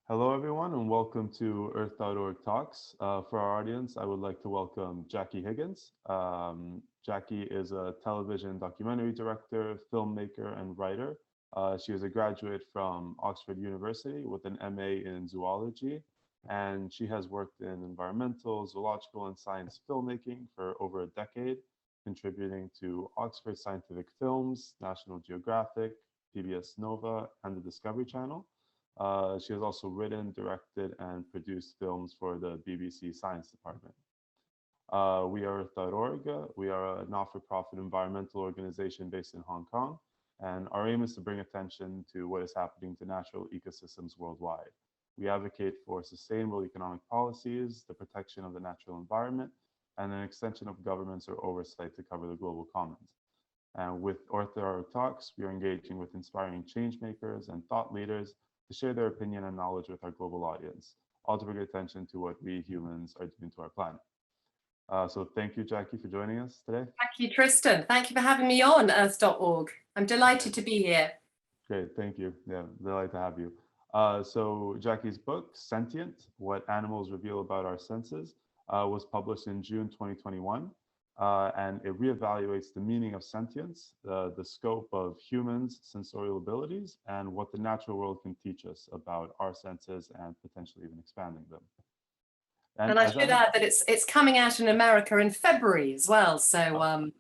Hello, everyone, and welcome to Earth.org Talks. For our audience, I would like to welcome Jackie Higgins. Jackie is a television documentary director, filmmaker, and writer. She is a graduate from Oxford University with an MA in zoology, and she has worked in environmental, zoological, and science filmmaking for over a decade, contributing to Oxford Scientific Films, National Geographic, PBS Nova, and the Discovery Channel. She has also written, directed, and produced films for the BBC Science Department. We are Earth.org. We are a not-for-profit environmental organization based in Hong Kong, and our aim is to bring attention to what is happening to natural ecosystems worldwide. We advocate for sustainable economic policies, the protection of the natural environment, and an extension of governments or oversight to cover the global commons. And with Earth.org Talks, we are engaging with inspiring change makers and thought leaders to share their opinion and knowledge with our global audience, all to bring attention to what we humans are doing to our planet. So thank you, Jackie, for joining us today. Thank you, Tristan. Thank you for having me on Earth.org. I'm delighted to be here. Great, thank you. Yeah, delighted to have you. So Jackie's book, Sentient, What Animals Reveal About Our Senses, was published in June 2021. And it reevaluates the meaning of sentience, the scope of humans' sensorial abilities, and what the natural world can teach us about our senses and potentially even expanding them. And I should add that it's coming out in America in February as well. So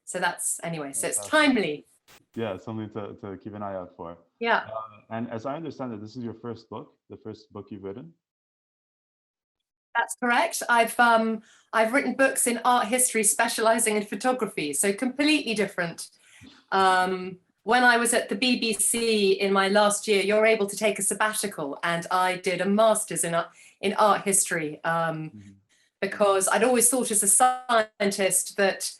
so that's anyway. So it's timely. Yeah, something to keep an eye out for. Yeah. And as I understand it, this is your first book, the first book you've written. That's correct. I've written books in art history, specializing in photography, so completely different. When I was at the BBC in my last year, you're able to take a sabbatical, and I did a master's in art history because I'd always thought as a scientist that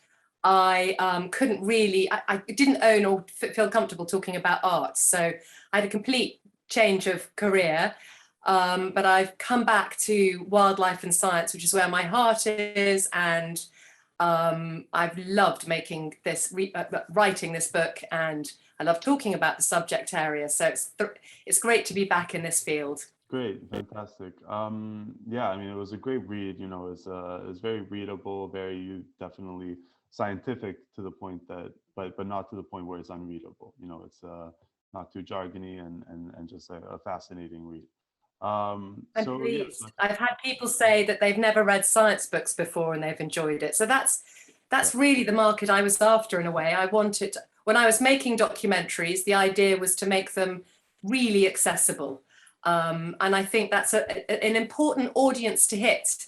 I couldn't really, I didn't own or feel comfortable talking about art. So I had a complete change of career. But I've come back to wildlife and science, which is where my heart is, and I've loved making this, writing this book, and I love talking about the subject area. So it's great to be back in this field. Great, fantastic. Yeah, I mean, it was a great read. You know, it's very readable, very definitely scientific to the point that, but not to the point where it's unreadable. You know, it's not too jargony and just a fascinating read. So yes. I've had people say that they've never read science books before and they've enjoyed it. So that's really the market I was after in a way. I wanted, when I was making documentaries, the idea was to make them really accessible. And I think that's an important audience to hit,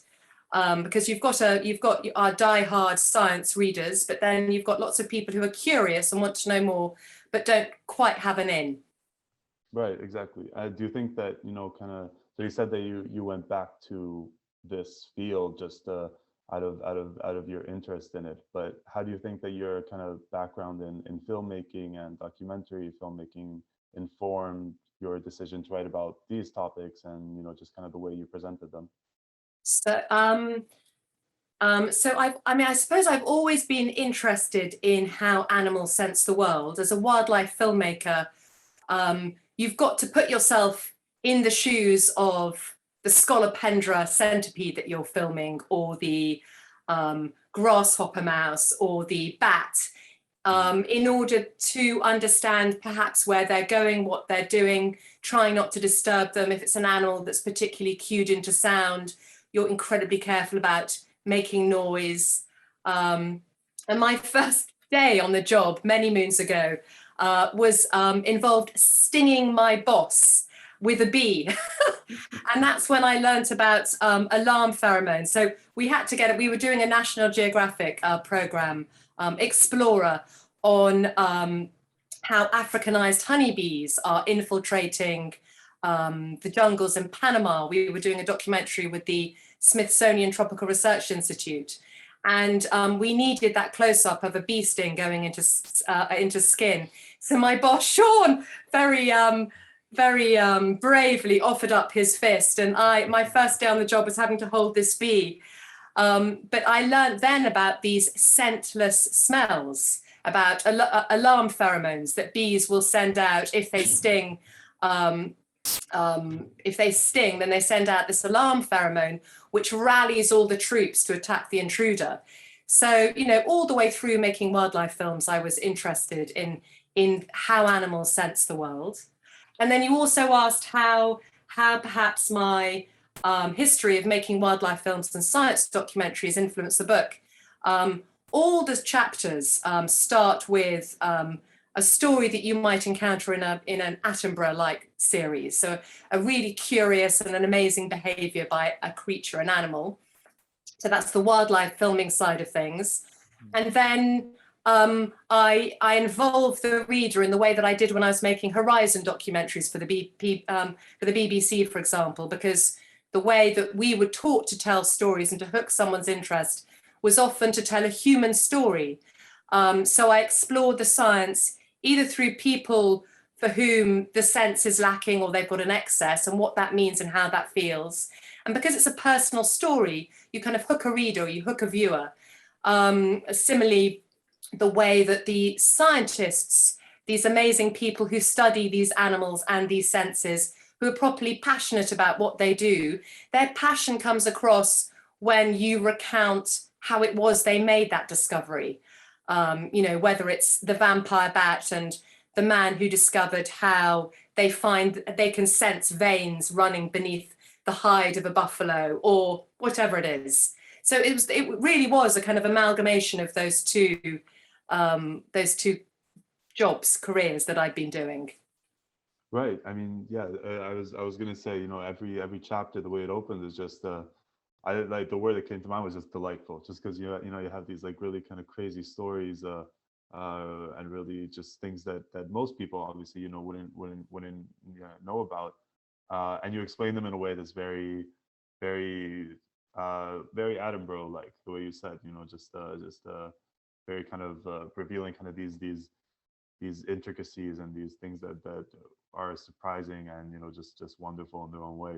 because you've got our die-hard science readers, but then you've got lots of people who are curious and want to know more, but don't quite have an in. Right, exactly. Do you think that, you know, kind of, so you said that you went back to this field just out of your interest in it, but how do you think that your kind of background in filmmaking and documentary filmmaking informed your decision to write about these topics and, you know, just kind of the way you presented them? So I suppose I've always been interested in how animals sense the world. As a wildlife filmmaker, you've got to put yourself in the shoes of the scolopendra centipede that you're filming, or the grasshopper mouse, or the bat, in order to understand perhaps where they're going, what they're doing, trying not to disturb them. If it's an animal that's particularly cued into sound, you're incredibly careful about making noise. And my first day on the job many moons ago was involved stinging my boss with a bee. And that's when I learnt about alarm pheromones. So we were doing a National Geographic program, Explorer, on how Africanized honeybees are infiltrating the jungles in Panama. We were doing a documentary with the Smithsonian Tropical Research Institute. And we needed that close-up of a bee sting going into skin. So my boss, Sean, very bravely offered up his fist, and my first day on the job was having to hold this bee. But I learned then about these scentless smells, about alarm pheromones that bees will send out if they sting if they sting, then they send out this alarm pheromone, which rallies all the troops to attack the intruder. So, you know, all the way through making wildlife films, I was interested in how animals sense the world. And then you also asked how perhaps my history of making wildlife films and science documentaries influenced the book. All the chapters start with a story that you might encounter in an Attenborough-like series. So a really curious and an amazing behavior by a creature, an animal. So that's the wildlife filming side of things. And then I involve the reader in the way that I did when I was making Horizon documentaries for the BBC, for example, because the way that we were taught to tell stories and to hook someone's interest was often to tell a human story. So I explored the science either through people for whom the sense is lacking or they've got an excess, and what that means and how that feels. And because it's a personal story, you kind of hook a reader, or you hook a viewer. Similarly, the way that the scientists, these amazing people who study these animals and these senses, who are properly passionate about what they do, their passion comes across when you recount how it was they made that discovery. You know, whether it's the vampire bat and the man who discovered how they find they can sense veins running beneath the hide of a buffalo, or whatever it is. So it really was a kind of amalgamation of those two jobs, careers that I'd been doing. Right. I mean, yeah, I was gonna say, you know, every chapter, the way it opens is just I like the word that came to mind was just delightful, just because you know you have these like really kind of crazy stories and really just things that most people obviously, you know, wouldn't know about, and you explain them in a way that's very very Attenborough like, the way you said, you know, just very kind of revealing kind of these intricacies and these things that are surprising and, you know, just wonderful in their own way.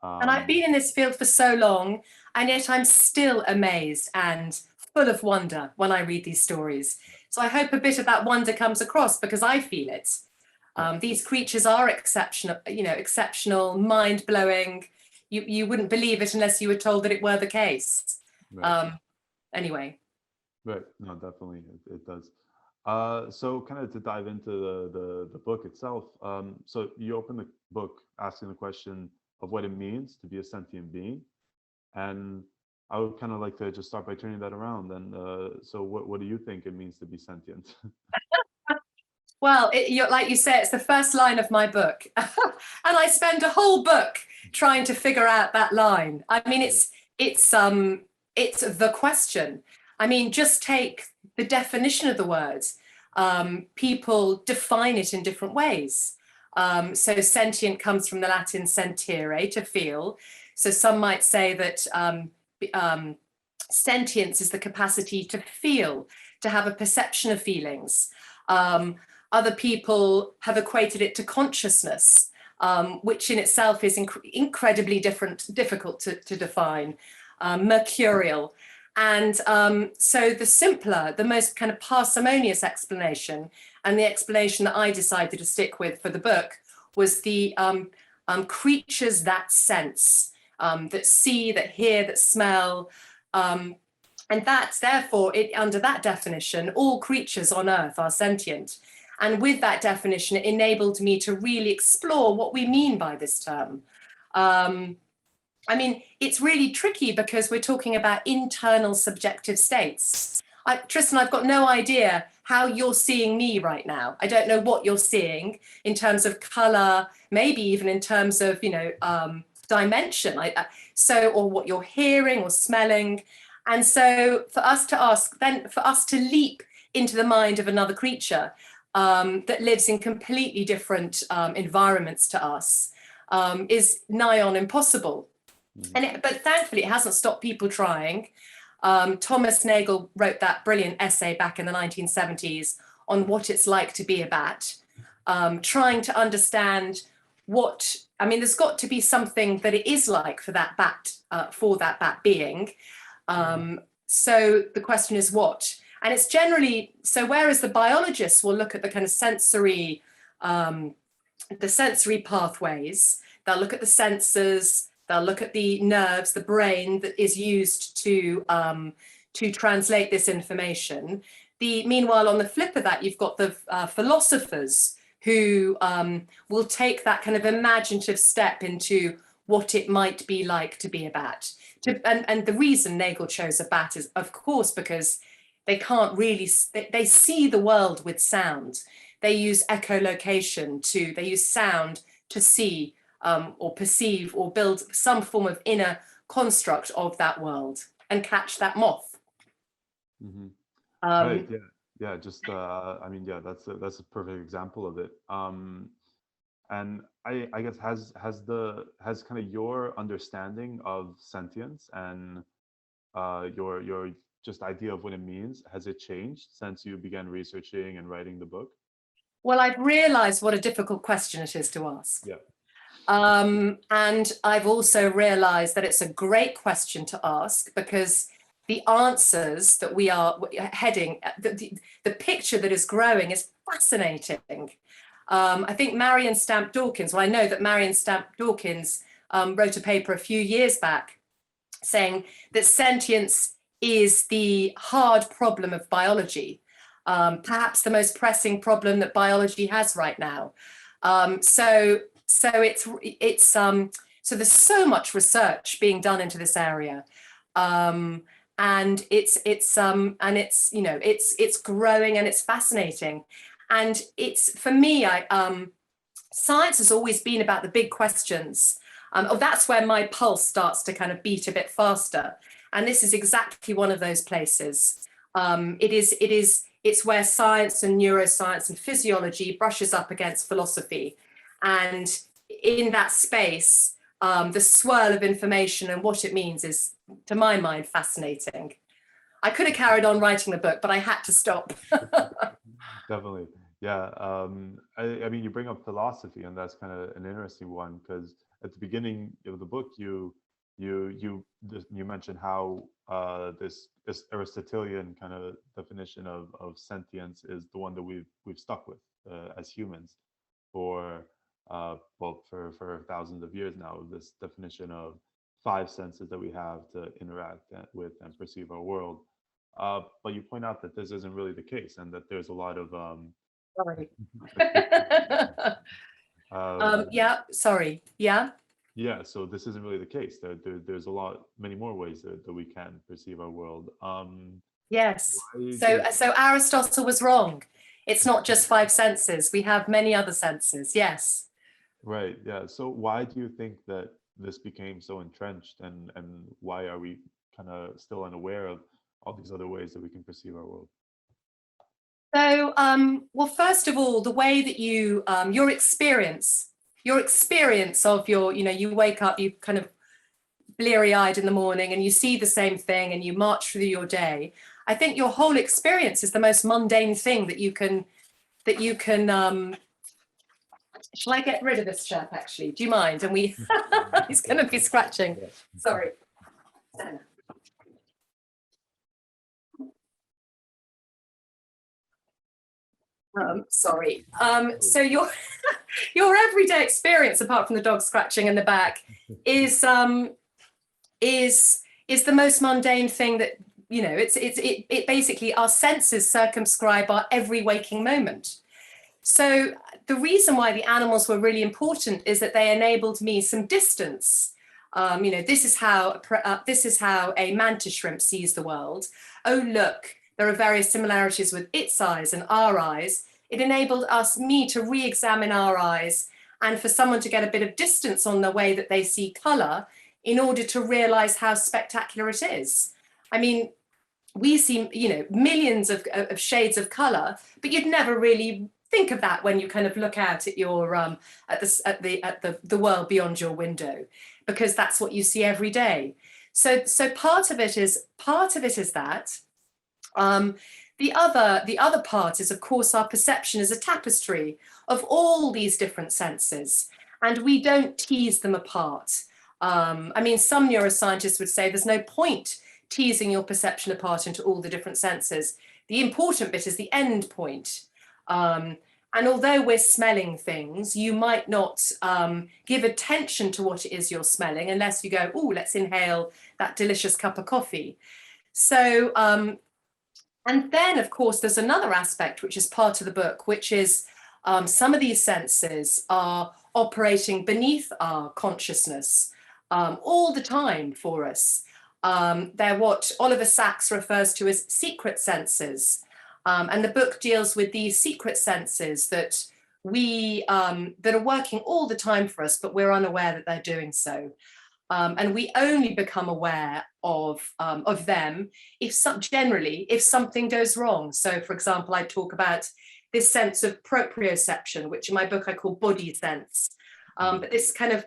And I've been in this field for so long, and yet I'm still amazed and full of wonder when I read these stories. So I hope a bit of that wonder comes across, because I feel it. These creatures are exceptional, you know, exceptional, mind-blowing. You wouldn't believe it unless you were told that it were the case. Right. Anyway. Right. No, definitely it does. So kind of to dive into the book itself. So you open the book asking the question of what it means to be a sentient being, and I would kind of like to just start by turning that around. And so what do you think it means to be sentient? Well, like you say, it's the first line of my book. And I spend a whole book trying to figure out that line. I mean, it's the question. I mean, just take the definition of the word. People define it in different ways. So sentient comes from the Latin sentire, to feel. So some might say that sentience is the capacity to feel, to have a perception of feelings. Other people have equated it to consciousness, which in itself is incredibly difficult to define, mercurial. And so the simpler, the most kind of parsimonious explanation, and the explanation that I decided to stick with for the book, was the creatures that sense, that see, that hear, that smell. And that's therefore, under that definition, all creatures on Earth are sentient. And with that definition, it enabled me to really explore what we mean by this term. I mean, it's really tricky because we're talking about internal subjective states. Tristan, I've got no idea how you're seeing me right now. I don't know what you're seeing in terms of color, maybe even in terms of, you know, dimension. Or what you're hearing or smelling. And so for us to ask, then for us to leap into the mind of another creature that lives in completely different environments to us is nigh on impossible. But thankfully, it hasn't stopped people trying. Thomas Nagel wrote that brilliant essay back in the 1970s on what it's like to be a bat, trying to understand I mean, there's got to be something that it is like for that bat being. So the question is what? And it's generally, so whereas the biologists will look at the kind of sensory the sensory pathways. They'll look at the sensors. They'll look at the nerves, the brain that is used to translate this information. Meanwhile, on the flip of that, you've got the philosophers who will take that kind of imaginative step into what it might be like to be a bat. And the reason Nagel chose a bat is, of course, because they can't really, they see the world with sound. They use echolocation they use sound to see or perceive or build some form of inner construct of that world and catch that moth. Mm-hmm. Right. Yeah. Yeah. Just. I mean, yeah. That's a perfect example of it. And I guess has kind of your understanding of sentience and your just idea of what it means, has it changed since you began researching and writing the book? Well, I've realized what a difficult question it is to ask. Yeah. And I've also realized that it's a great question to ask because the answers that we are heading, the picture that is growing is fascinating. I think Marion Stamp Dawkins, well, I know that Marion Stamp Dawkins wrote a paper a few years back saying that sentience is the hard problem of biology, perhaps the most pressing problem that biology has right now. So there's so much research being done into this area, and it's growing and it's fascinating, and it's, for me, science has always been about the big questions. That's where my pulse starts to kind of beat a bit faster, and this is exactly one of those places. It's where science and neuroscience and physiology brushes up against philosophy. And in that space, the swirl of information and what it means is, to my mind, fascinating. I could have carried on writing the book, but I had to stop. Definitely. Yeah. I mean, you bring up philosophy, and that's kind of an interesting one, because at the beginning of the book, you mentioned how this Aristotelian kind of definition of sentience is the one that we've stuck with as humans for thousands of years now. This definition of 5 senses that we have to interact with and perceive our world. But you point out that this isn't really the case, and that there's a lot of Sorry. Yeah, so this isn't really the case. There's many more ways that we can perceive our world. Yes. So Aristotle was wrong. It's not just 5 senses. We have many other senses. Yes. Right. Yeah. So why do you think that this became so entrenched, and why are we kind of still unaware of all these other ways that we can perceive our world? So, well, first of all, the way that you, your experience of you wake up, you kind of bleary-eyed in the morning and you see the same thing and you march through your day. I think your whole experience is the most mundane thing that you can, shall I get rid of this chap, actually? Do you mind? And he's going to be scratching. Sorry. Sorry. So your everyday experience, apart from the dog scratching in the back, is the most mundane thing that, it basically, our senses circumscribe our every waking moment. So the reason why the animals were really important is that they enabled me some distance. This is how a mantis shrimp sees the world. Oh, look, there are various similarities with its eyes and our eyes. It enabled me to re-examine our eyes, and for someone to get a bit of distance on the way that they see color in order to realize how spectacular it is. I mean, we see, millions of shades of color, but you'd never really think of that when you kind of look out at your at the world beyond your window, because that's what you see every day. So part of it is that. The other part is, of course, our perception is a tapestry of all these different senses, and we don't tease them apart. I mean, some neuroscientists would say there's no point teasing your perception apart into all the different senses. The important bit is the end point. And although we're smelling things, you might not give attention to what it is you're smelling unless you go, oh, let's inhale that delicious cup of coffee. So, and then, of course, there's another aspect which is part of the book, which is some of these senses are operating beneath our consciousness all the time for us. They're what Oliver Sacks refers to as secret senses. And the book deals with these secret senses that that are working all the time for us, but we're unaware that they're doing so. And we only become aware of them if generally if something goes wrong. So, for example, I talk about this sense of proprioception, which in my book I call body sense. But this kind of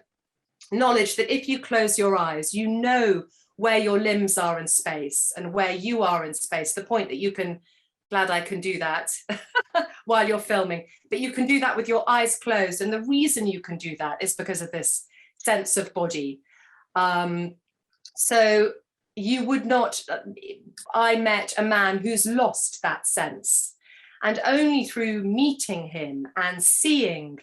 knowledge that if you close your eyes, you know where your limbs are in space and where you are in space. The point that you can, glad I can do that while you're filming, but you can do that with your eyes closed. And the reason you can do that is because of this sense of body. So you would not, I met a man who's lost that sense, and only through meeting him and seeing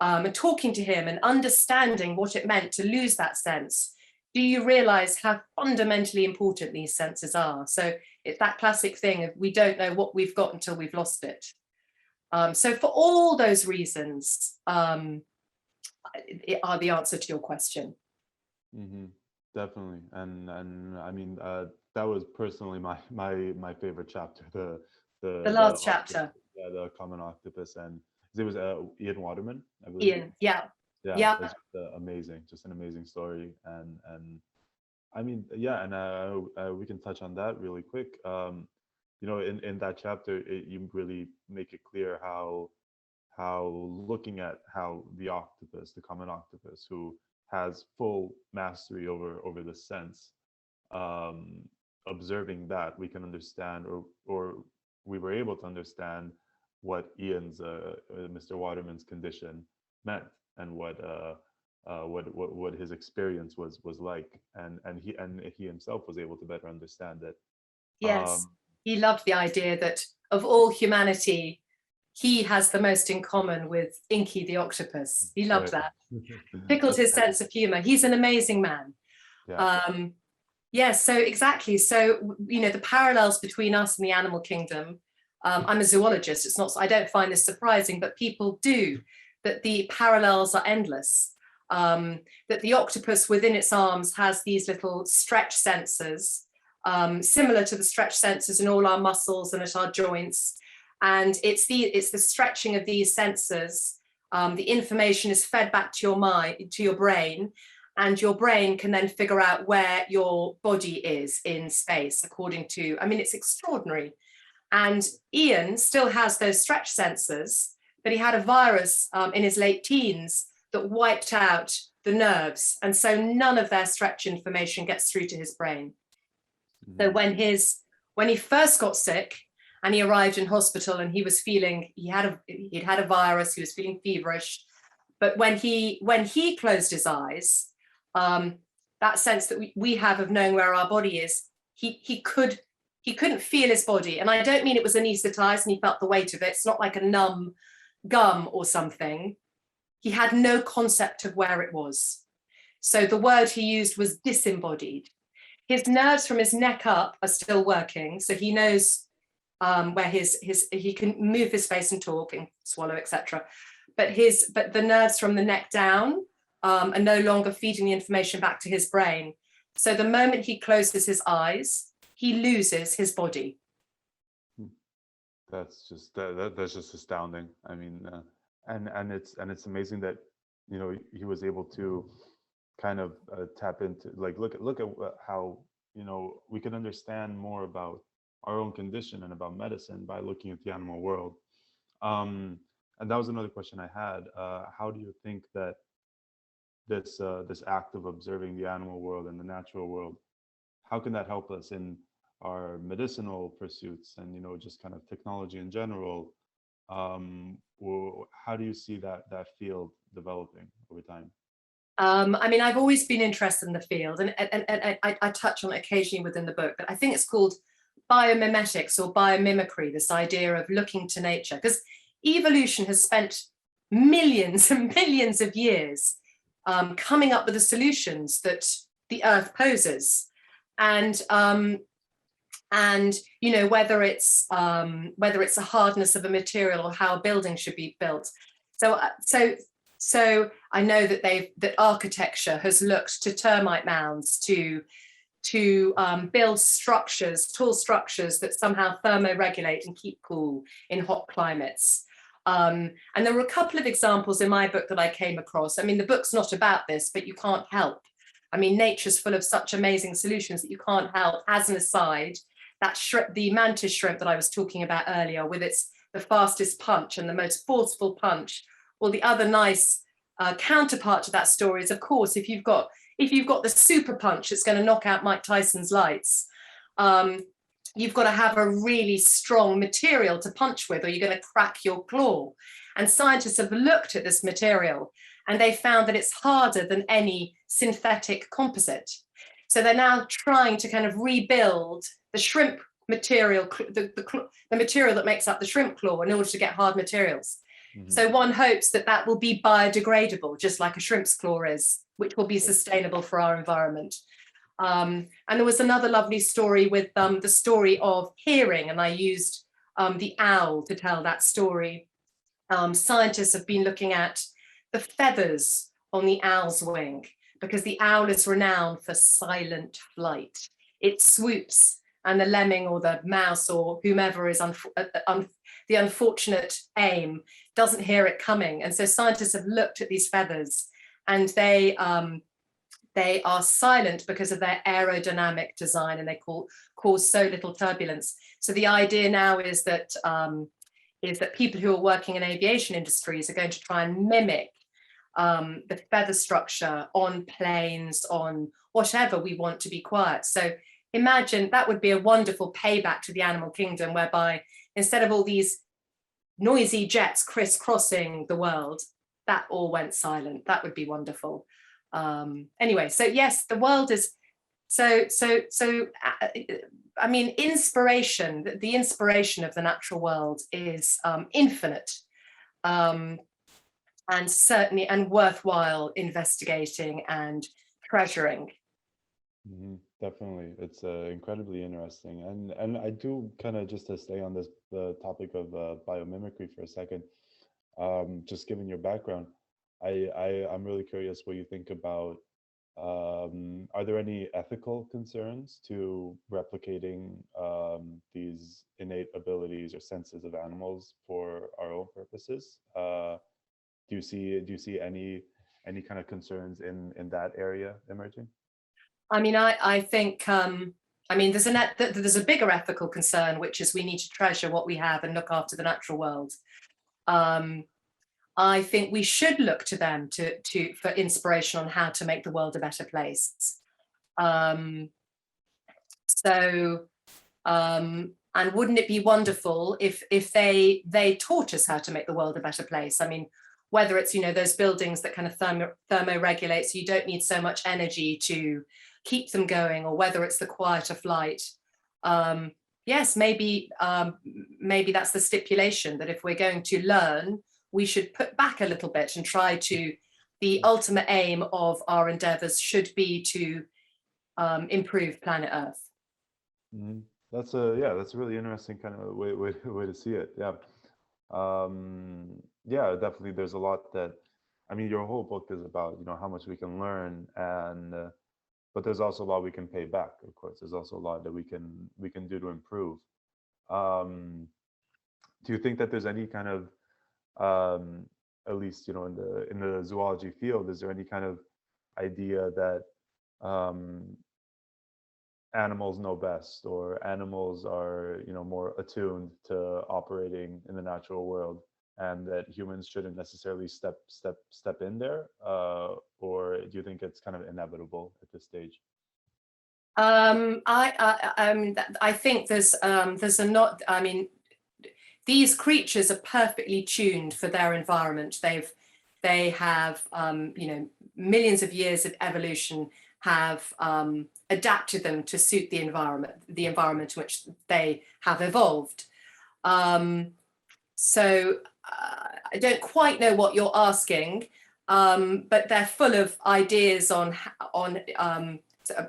and talking to him and understanding what it meant to lose that sense, do you realize how fundamentally important these senses are. So it's that classic thing of we don't know what we've got until we've lost it. So for all those reasons are the answer to your question. Mm-hmm. Definitely, and I mean that was personally my favorite chapter, The last chapter. Yeah, the common octopus, and it was Ian Waterman, I believe. Ian, yeah. Yeah. It's amazing, just an amazing story, and I mean, yeah, and we can touch on that really quick. You know, in that chapter, you really make it clear how looking at how the octopus, the common octopus, who has full mastery over the sense, observing that, we can understand, or we were able to understand what Ian's Mr. Waterman's condition meant, and what his experience was like, and he himself was able to better understand it. Yes, he loved the idea that of all humanity, he has the most in common with Inky the octopus. He loved that. Tickled his sense of humor. He's an amazing man. Yeah. Yes, so exactly. So, you know, the parallels between us and the animal kingdom. I'm a zoologist. It's not, I don't find this surprising, but people do, that the parallels are endless. That the octopus within its arms has these little stretch sensors, similar to the stretch sensors in all our muscles and at our joints. And it's the stretching of these sensors. The information is fed back to your mind, to your brain, and your brain can then figure out where your body is in space according to, I mean, it's extraordinary. And Ian still has those stretch sensors, but he had a virus in his late teens that wiped out the nerves. And so none of their stretch information gets through to his brain. Mm-hmm. So when he first got sick and he arrived in hospital and he was feeling, he'd had a virus, he was feeling feverish. But when he closed his eyes, that sense that we have of knowing where our body is, he couldn't feel his body. And I don't mean it was anesthetized and he felt the weight of it. It's not like a numb gum or something. He had no concept of where it was. So the word he used was disembodied. His nerves from his neck up are still working. So he knows where he can move his face and talk and swallow, etc. But the nerves from the neck down are no longer feeding the information back to his brain. So the moment he closes his eyes, he loses his body. That's just astounding. I mean, and it's amazing that, you know, he was able to kind of tap into, like, look at how, you know, we can understand more about our own condition and about medicine by looking at the animal world. And that was another question I had. How do you think that this act of observing the animal world and the natural world, how can that help us in our medicinal pursuits and, you know, just kind of technology in general? How do you see that field developing over time? I mean, I've always been interested in the field, and I touch on it occasionally within the book, but I think it's called biomimetics or biomimicry, this idea of looking to nature, because evolution has spent millions and millions of years coming up with the solutions that the Earth poses, and you know, whether it's a hardness of a material or how a building should be built. So I know that architecture has looked to termite mounds to build structures, tall structures that somehow thermoregulate and keep cool in hot climates. And there were a couple of examples in my book that I came across. I mean, the book's not about this, but you can't help. I mean, nature's full of such amazing solutions that you can't help. As an aside, that the mantis shrimp that I was talking about earlier, with the fastest punch and the most forceful punch. Well, the other nice counterpart to that story is, of course, if you've got the super punch that's going to knock out Mike Tyson's lights, you've got to have a really strong material to punch with, or you're going to crack your claw. And scientists have looked at this material and they found that it's harder than any synthetic composite. So they're now trying to kind of rebuild the shrimp material, the material that makes up the shrimp claw, in order to get hard materials. Mm-hmm. So one hopes that will be biodegradable, just like a shrimp's claw is, which will be sustainable for our environment. And there was another lovely story with the story of hearing, and I used the owl to tell that story. Scientists have been looking at the feathers on the owl's wing, because the owl is renowned for silent flight. It swoops, and the lemming or the mouse or whomever is the unfortunate aim doesn't hear it coming. And so scientists have looked at these feathers, and they are silent because of their aerodynamic design, and they cause so little turbulence. So the idea now is that people who are working in aviation industries are going to try and mimic the feather structure on planes, on whatever we want to be quiet. So imagine that would be a wonderful payback to the animal kingdom, whereby instead of all these noisy jets crisscrossing the world, that all went silent. That would be wonderful. Anyway, so yes, the world is I mean, inspiration, the inspiration of the natural world is infinite, and certainly and worthwhile investigating and treasuring. Mm-hmm, definitely, it's incredibly interesting, and I do kind of, just to stay on the topic of biomimicry for a second, just given your background, I'm really curious what you think about. Are there any ethical concerns to replicating these innate abilities or senses of animals for our own purposes? Do you see any kind of concerns in that area emerging? I mean, I think I mean, there's a bigger ethical concern, which is we need to treasure what we have and look after the natural world. I think we should look to them for inspiration on how to make the world a better place. And wouldn't it be wonderful if they taught us how to make the world a better place? I mean, whether it's, you know, those buildings that kind of thermoregulate, so you don't need so much energy to keep them going, or whether it's the quieter flight. Yes, maybe that's the stipulation, that if we're going to learn, we should put back a little bit and try to, the ultimate aim of our endeavors should be to improve planet Earth. Mm-hmm. That's a really interesting kind of way to see it. Yeah. Yeah, definitely. There's a lot that, I mean, your whole book is about, you know, how much we can learn, and but there's also a lot we can pay back. Of course, there's also a lot that we can do to improve. Do you think that there's any kind of, at least, you know, in the zoology field, is there any kind of idea that animals know best, or animals are, you know, more attuned to operating in the natural world, and that humans shouldn't necessarily step in there, or do you think it's kind of inevitable at this stage? I think there's a not. I mean, these creatures are perfectly tuned for their environment. They have you know, millions of years of evolution have adapted them to suit the environment in which they have evolved. So I don't quite know what you're asking, but they're full of ideas on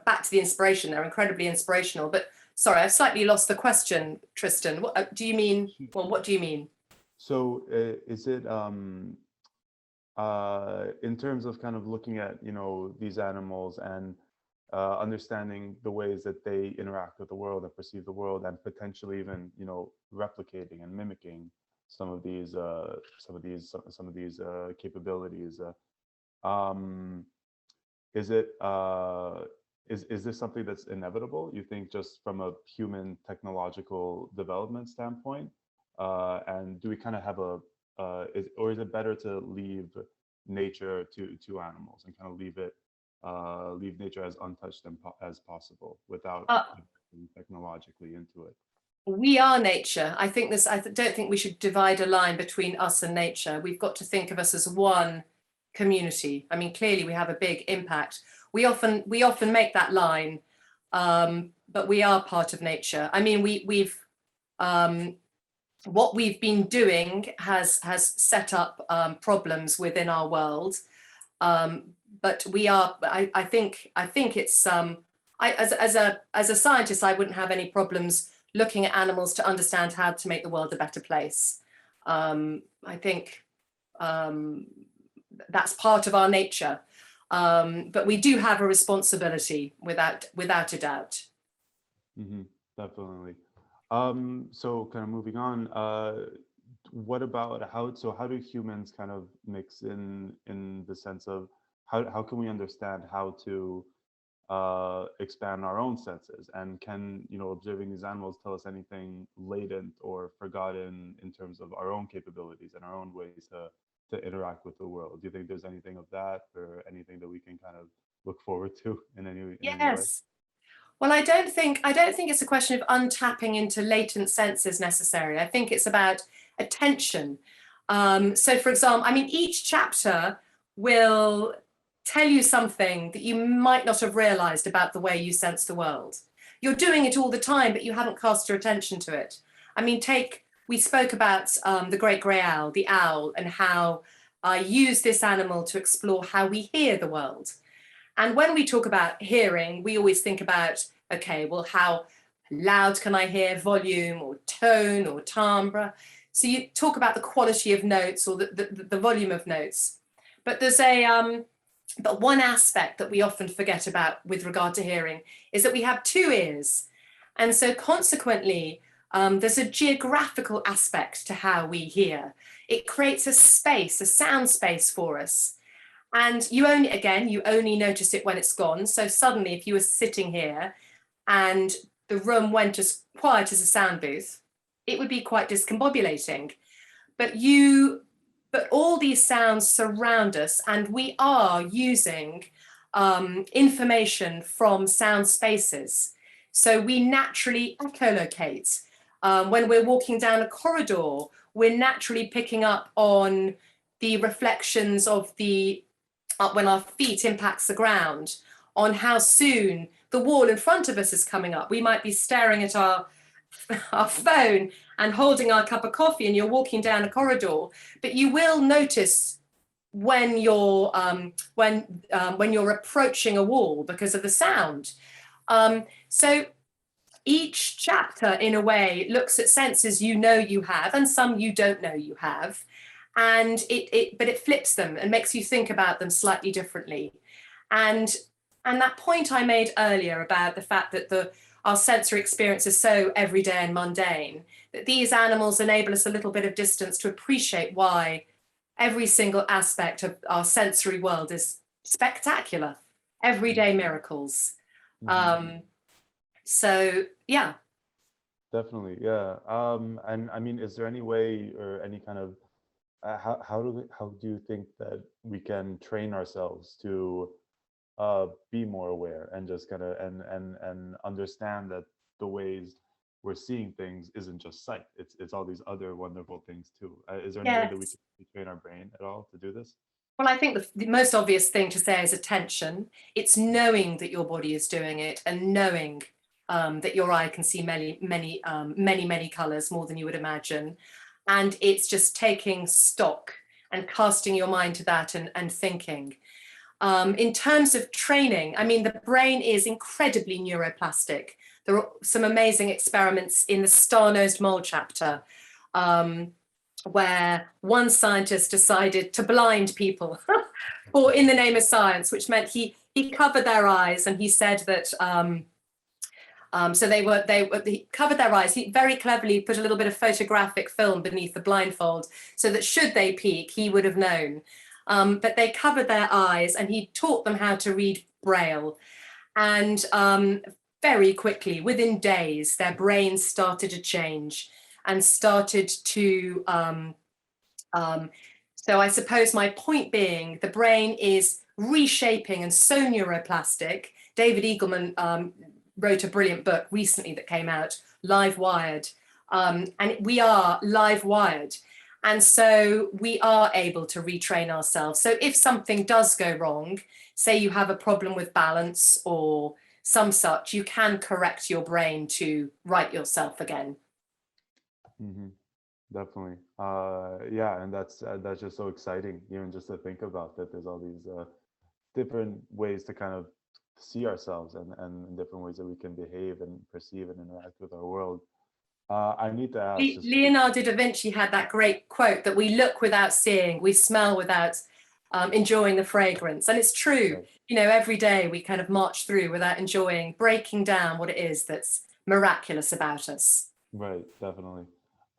back to the inspiration. They're incredibly inspirational. But sorry, I've slightly lost the question, Tristan. What do you mean? Well, what do you mean? So is it in terms of kind of looking at, you know, these animals and understanding the ways that they interact with the world and perceive the world, and potentially even, you know, replicating and mimicking some of these capabilities? Um, is it is this something that's inevitable, you think, just from a human technological development standpoint? And do we kind of have a or is it better to leave nature to animals and kind of leave nature as untouched as possible without investing technologically into it? We are nature. I think this. Don't think we should divide a line between us and nature. We've got to think of us as one community. I mean, clearly we have a big impact. We often make that line, but we are part of nature. I mean, we've what we've been doing has set up problems within our world, but we are. I think it's as a scientist, I wouldn't have any problems looking at animals to understand how to make the world a better place. I think that's part of our nature, but we do have a responsibility without a doubt. Mm-hmm, definitely. So kind of moving on, what about how do humans kind of mix in the sense of how can we understand how to expand our own senses, and can, you know, observing these animals tell us anything latent or forgotten in terms of our own capabilities and our own ways to interact with the world? Do you think there's anything of that, or anything that we can kind of look forward to in any way? Yes. Well, I don't think it's a question of untapping into latent senses necessarily. I think it's about attention. So, for example, I mean, each chapter will tell you something that you might not have realized about the way you sense the world. You're doing it all the time, but you haven't cast your attention to it. I mean, we spoke about the great grey owl, the owl, and how I use this animal to explore how we hear the world. And when we talk about hearing, we always think about, okay, well, how loud can I hear, volume or tone or timbre? So you talk about the quality of notes or the volume of notes. But there's but one aspect that we often forget about with regard to hearing is that we have two ears. And so consequently, there's a geographical aspect to how we hear. It creates a space, a sound space for us. And you only notice it when it's gone. So suddenly, if you were sitting here and the room went as quiet as a sound booth, it would be quite discombobulating. But all these sounds surround us, and we are using information from sound spaces. So we naturally echolocate. When we're walking down a corridor, we're naturally picking up on the reflections of when our feet impacts the ground, on how soon the wall in front of us is coming up. We might be staring at our phone and holding our cup of coffee, and you're walking down a corridor, but you will notice when you're approaching a wall because of the sound. So each chapter, in a way, looks at senses you know you have and some you don't know you have. And but it flips them and makes you think about them slightly differently. And that point I made earlier about the fact that our sensory experience is so everyday and mundane, that these animals enable us a little bit of distance to appreciate why every single aspect of our sensory world is spectacular, everyday miracles. Mm-hmm. So yeah. Definitely, yeah. And I mean, is there any way or any kind of how do you think that we can train ourselves to be more aware and just kind of and understand that the ways we're seeing things isn't just sight, it's all these other wonderful things too? Is there any way that we Yes. can train our brain at all to do this? Well, I think the most obvious thing to say is attention. It's knowing that your body is doing it, and knowing that your eye can see many colors, more than you would imagine. and it's just taking stock and casting your mind to that and thinking. In terms of training, I mean, the brain is incredibly neuroplastic. There are some amazing experiments in the star-nosed mole chapter, where one scientist decided to blind people or in the name of science, which meant he covered their eyes, and he said that so he covered their eyes. He very cleverly put a little bit of photographic film beneath the blindfold so that should they peek, he would have known. But they covered their eyes, and he taught them how to read Braille. And very quickly, within days, their brains started to change and started to, so I suppose my point being, the brain is reshaping and so neuroplastic. David Eagleman wrote a brilliant book recently that came out, Live Wired, and we are live wired. And so we are able to retrain ourselves. So if something does go wrong, say you have a problem with balance or some such, you can correct your brain to right yourself again. Mm-hmm. Definitely. Yeah, and that's just so exciting, even just to think about that there's all these different ways to kind of see ourselves and different ways that we can behave and perceive and interact with our world. I need to ask. Leonardo da Vinci had that great quote that we look without seeing, we smell without enjoying the fragrance. And it's true, Right. You know, every day we kind of march through without enjoying, breaking down what it is that's miraculous about us. Right, definitely.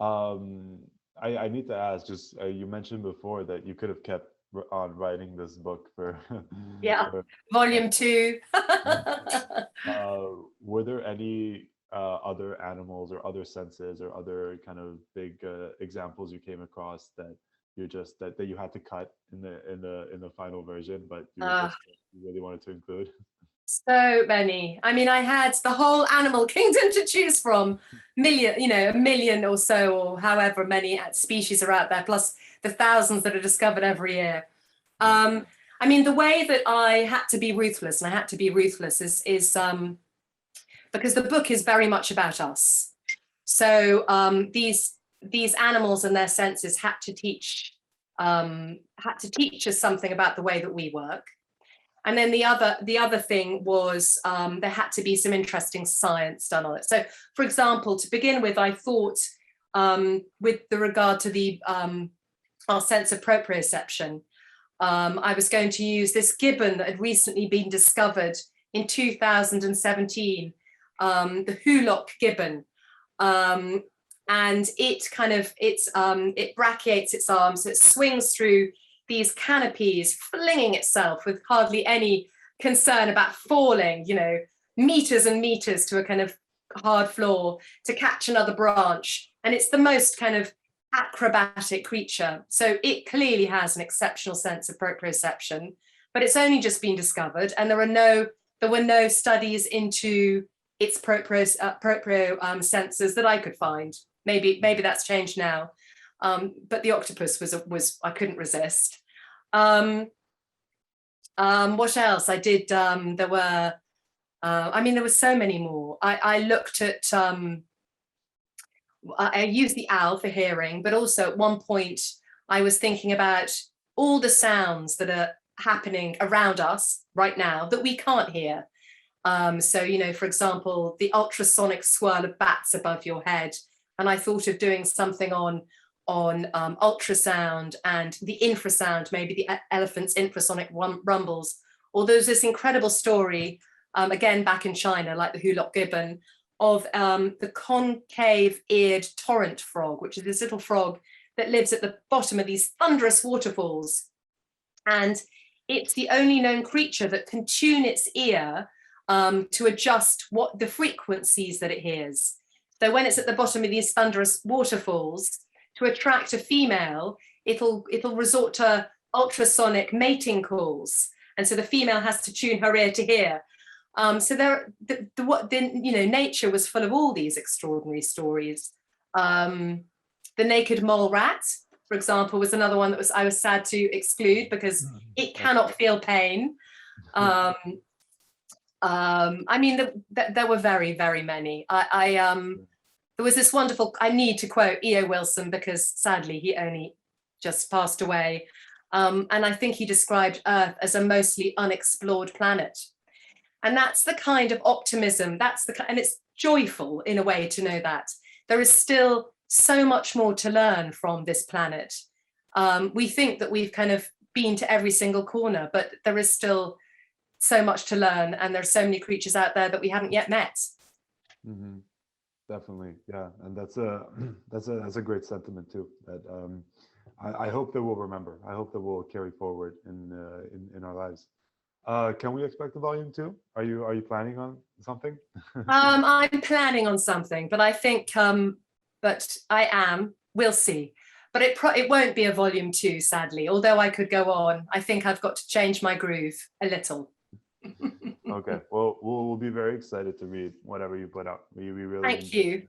I need to ask, just you mentioned before that you could have kept on writing this book for, Yeah, for volume 2. were there any other animals or other senses or other kind of big examples you came across that you're just that you had to cut in the final version, but you really wanted to include? So many. I mean, I had the whole animal kingdom to choose from. A million or so, or however many species are out there, plus the thousands that are discovered every year. I mean, the way that I had to be ruthless, and I had to be ruthless, is because the book is very much about us. So these animals and their senses had to teach us something about the way that we work. And then the other thing was there had to be some interesting science done on it. So, for example, to begin with, I thought with the regard to our sense of proprioception, I was going to use this gibbon that had recently been discovered in 2017, the Hulock gibbon. And it brachiates its arms, so it swings through these canopies, flinging itself with hardly any concern about falling, meters and meters to a kind of hard floor to catch another branch. And it's the most kind of acrobatic creature. So it clearly has an exceptional sense of proprioception, but it's only just been discovered, and there were no studies into its proprio senses that I could find. Maybe that's changed now. But the octopus was I couldn't resist. What else? I did. There were so many more. I looked at. I used the owl for hearing, but also at one point I was thinking about all the sounds that are happening around us right now that we can't hear. So, for example, the ultrasonic swirl of bats above your head. And I thought of doing something on ultrasound and the infrasound, maybe the elephant's infrasonic rumbles. Or there's this incredible story, again, back in China, like the Hulock gibbon, of the concave-eared torrent frog, which is this little frog that lives at the bottom of these thunderous waterfalls. And it's the only known creature that can tune its ear to adjust what the frequencies that it hears. So when it's at the bottom of these thunderous waterfalls, to attract a female, it'll resort to ultrasonic mating calls, and so the female has to tune her ear to hear. So nature was full of all these extraordinary stories. The naked mole rat, for example, was another one that I was sad to exclude because it cannot feel pain. There were very, very many. there was this wonderful, I need to quote E.O. Wilson because sadly he only just passed away. And I think he described Earth as a mostly unexplored planet. And that's the kind of optimism, and it's joyful in a way to know that. There is still so much more to learn from this planet. We think that we've kind of been to every single corner, but there is still so much to learn, and there's so many creatures out there that we haven't yet met. Mm-hmm. Definitely, yeah, and that's a great sentiment too. That I hope that we'll remember. I hope that we'll carry forward in our lives. Can we expect a volume 2? Are you planning on something? I'm planning on something, but I think, but I am. We'll see. But it won't be a volume 2, sadly. Although I could go on, I think I've got to change my groove a little. Okay. Well, we'll be very excited to read whatever you put out. We really Thank you.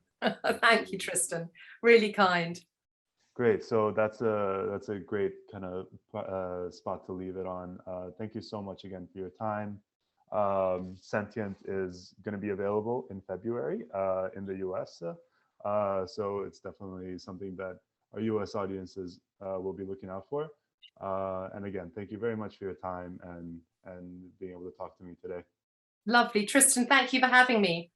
Thank you, Tristan. Really kind. Great. So that's a great kind of spot to leave it on. Thank you so much again for your time. Sentient is going to be available in February in the US. So it's definitely something that our US audiences will be looking out for. And again, thank you very much for your time and being able to talk to me today. Lovely. Tristan, thank you for having me.